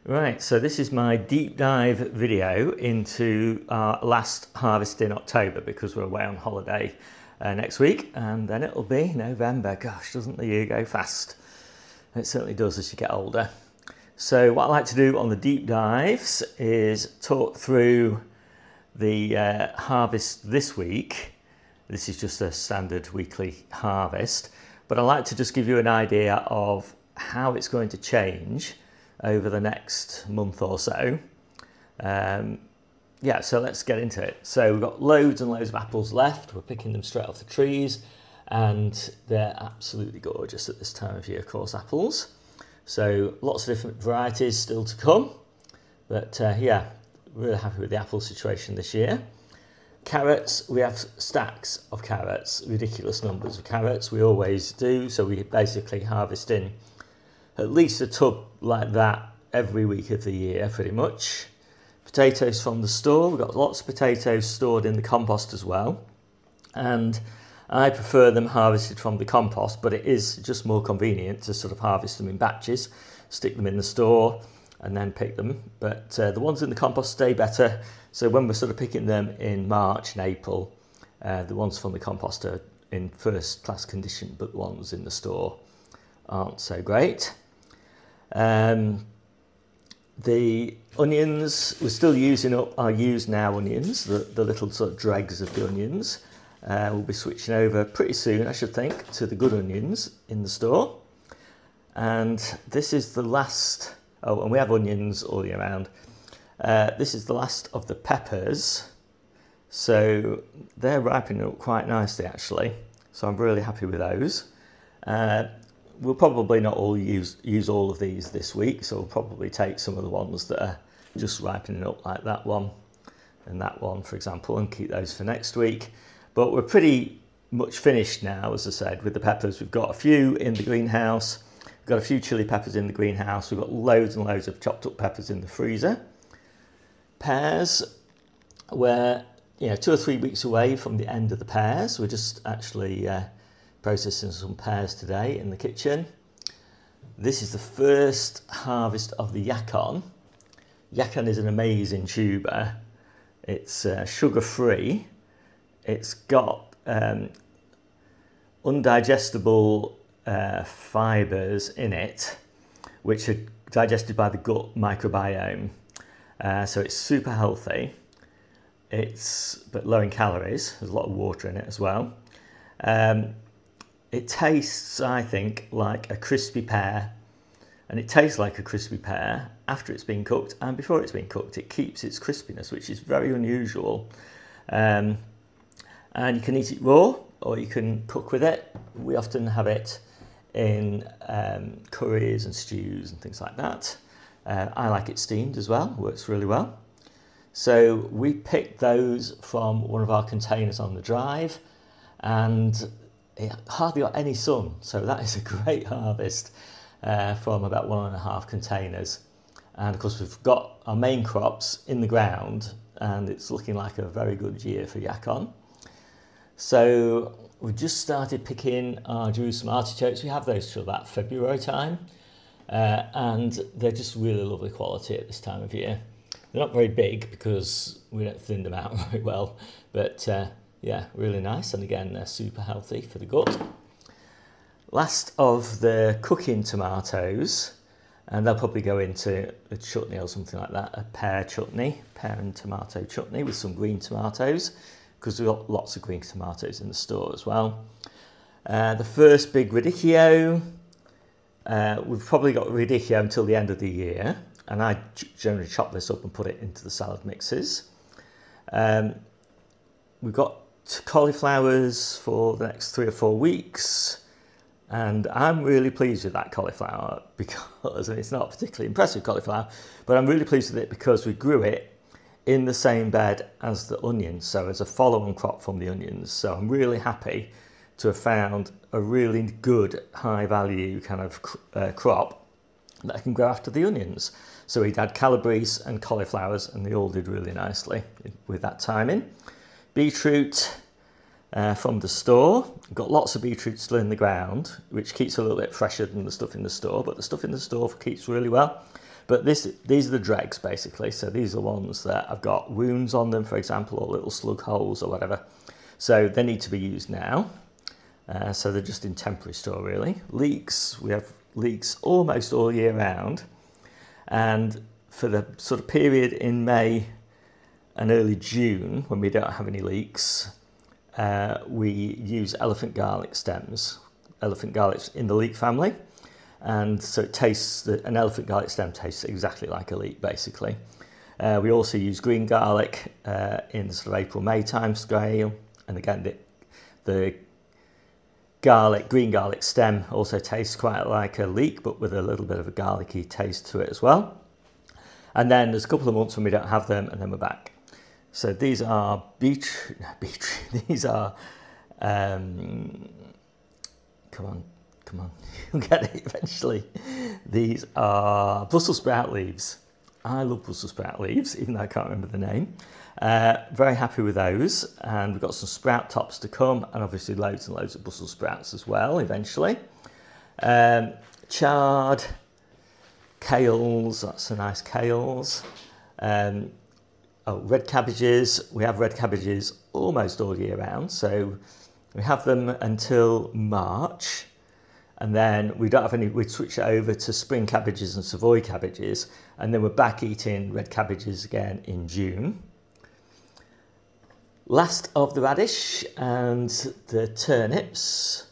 Right, so this is my deep dive video into our last harvest in October because we're away on holiday next week, and then it'll be November. Gosh, doesn't the year go fast? It certainly does as you get older. So what I like to do on the deep dives is talk through the harvest this week. This is just a standard weekly harvest, but I like to just give you an idea of how it's going to change over the next month or so. Yeah, so let's get into it. So we've got loads and loads of apples left. We're picking them straight off the trees, and they're absolutely gorgeous at this time of year, of course, apples. So lots of different varieties still to come, but yeah, really happy with the apple situation this year. Carrots, we have stacks of carrots, ridiculous numbers of carrots. We always do, so we basically harvest in at least a tub like that every week of the year, pretty much. Potatoes from the store, we've got lots of potatoes stored in the compost as well, and I prefer them harvested from the compost, but it is just more convenient to sort of harvest them in batches, stick them in the store and then pick them. But the ones in the compost stay better, so when we're sort of picking them in March and April, the ones from the compost are in first class condition, but the ones in the store aren't so great. The onions, we're still using up our used now onions, the little sort of dregs of the onions. We'll be switching over pretty soon, I should think, to the good onions in the store. And this is the last, oh, and we have onions all year round. This is the last of the peppers. So they're ripening up quite nicely, actually. So I'm really happy with those. We'll probably not all use all of these this week, so we'll probably take some of the ones that are just ripening up, like that one and that one, for example, and keep those for next week. But we're pretty much finished now, as I said, with the peppers. We've got a few in the greenhouse. We've got a few chili peppers in the greenhouse. We've got loads and loads of chopped up peppers in the freezer. Pears, we're 2 or 3 weeks away from the end of the pears. We're just actually processing some pears today in the kitchen. This is the first harvest of the yacon. Yacon is an amazing tuber. It's sugar-free. It's got undigestible fibres in it, which are digested by the gut microbiome. So it's super healthy. But low in calories. There's a lot of water in it as well. It tastes, I think, like a crispy pear, and it tastes like a crispy pear after it's been cooked and before it's been cooked. It keeps its crispiness, which is very unusual. And you can eat it raw, or you can cook with it. We often have it in curries and stews and things like that. I like it steamed as well, works really well. So we picked those from one of our containers on the drive, and it hardly got any sun, so that is a great harvest from about 1.5 containers. And of course we've got our main crops in the ground, and it's looking like a very good year for yacon. So we just started picking our Jerusalem artichokes. We have those till about February time, and they're just really lovely quality at this time of year. They're not very big because we don't thin them out very well, but yeah, really nice, and again, they're super healthy for the gut. Last of the cooking tomatoes, and they'll probably go into a chutney or something like that, a pear chutney, pear and tomato chutney with some green tomatoes, because we've got lots of green tomatoes in the store as well. The first big radicchio, we've probably got radicchio until the end of the year, and I generally chop this up and put it into the salad mixes. We've got cauliflowers for the next 3 or 4 weeks, and I'm really pleased with that cauliflower because, and it's not particularly impressive cauliflower, but I'm really pleased with it because we grew it in the same bed as the onions, so as a follow-on crop from the onions. So I'm really happy to have found a really good high value kind of crop that I can grow after the onions. So we'd had calabrese and cauliflowers, and they all did really nicely with that timing. Beetroot from the store. We've got lots of beetroot still in the ground, which keeps a little bit fresher than the stuff in the store, but the stuff in the store keeps really well. But these are the dregs basically. So these are ones that have got wounds on them, for example, or little slug holes or whatever. So they need to be used now. So they're just in temporary store really. Leeks, we have leeks almost all year round. And for the sort of period in May and early June, when we don't have any leeks, we use elephant garlic stems. Elephant garlic's in the leek family. And so it tastes, an elephant garlic stem tastes exactly like a leek basically. We also use green garlic in the sort of April-May time scale. And again, the green garlic stem also tastes quite like a leek, but with a little bit of a garlicky taste to it as well. And then there's a couple of months when we don't have them, and then we're back. So these are these are, come on, you'll get it eventually. These are Brussels sprout leaves. I love Brussels sprout leaves, even though I can't remember the name. Very happy with those, and we've got some sprout tops to come, and obviously loads and loads of Brussels sprouts as well eventually. Chard, kales, that's some nice kales. Red cabbages, we have red cabbages almost all year round, so we have them until March, and then we don't have any, we switch it over to spring cabbages and Savoy cabbages, and then we're back eating red cabbages again in June. Last of the radish and the turnips,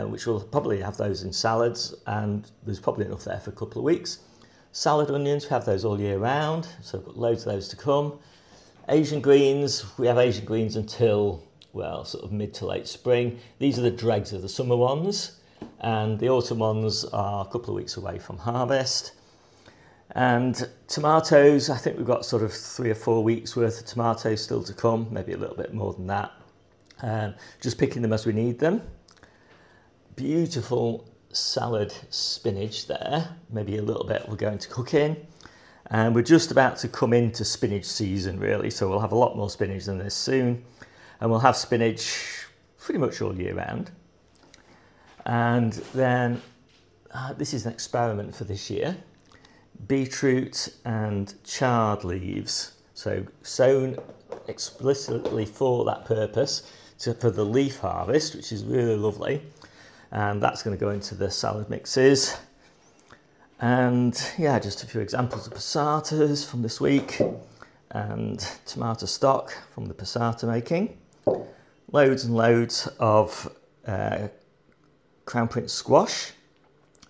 which we'll probably have those in salads, and there's probably enough there for a couple of weeks. Salad onions, we have those all year round, so we've got loads of those to come. Asian greens, we have Asian greens until, well, sort of mid to late spring. These are the dregs of the summer ones, and the autumn ones are a couple of weeks away from harvest. And tomatoes, I think we've got sort of 3 or 4 weeks worth of tomatoes still to come, maybe a little bit more than that. Just picking them as we need them. Beautiful salad spinach there, maybe a little bit we're going to cook in. And we're just about to come into spinach season really, so we'll have a lot more spinach than this soon. And we'll have spinach pretty much all year round. And then, this is an experiment for this year. Beetroot and chard leaves, so sown explicitly for that purpose, for the leaf harvest, which is really lovely, and that's going to go into the salad mixes. And yeah, just a few examples of passatas from this week, and tomato stock from the passata making. Loads and loads of Crown Prince squash,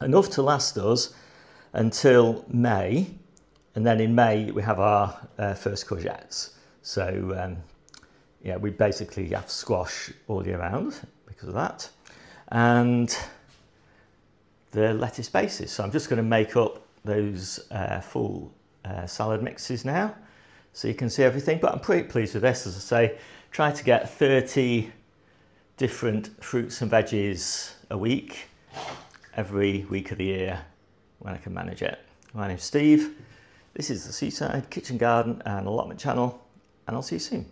enough to last us until May, and then in May we have our first courgettes. So yeah, we basically have squash all year round because of that. And the lettuce bases. So I'm just going to make up those full salad mixes now so you can see everything. But I'm pretty pleased with this, as I say. Try to get 30 different fruits and veggies a week, every week of the year, when I can manage it. My name's Steve, this is the Seaside Kitchen Garden and Allotment channel, and I'll see you soon.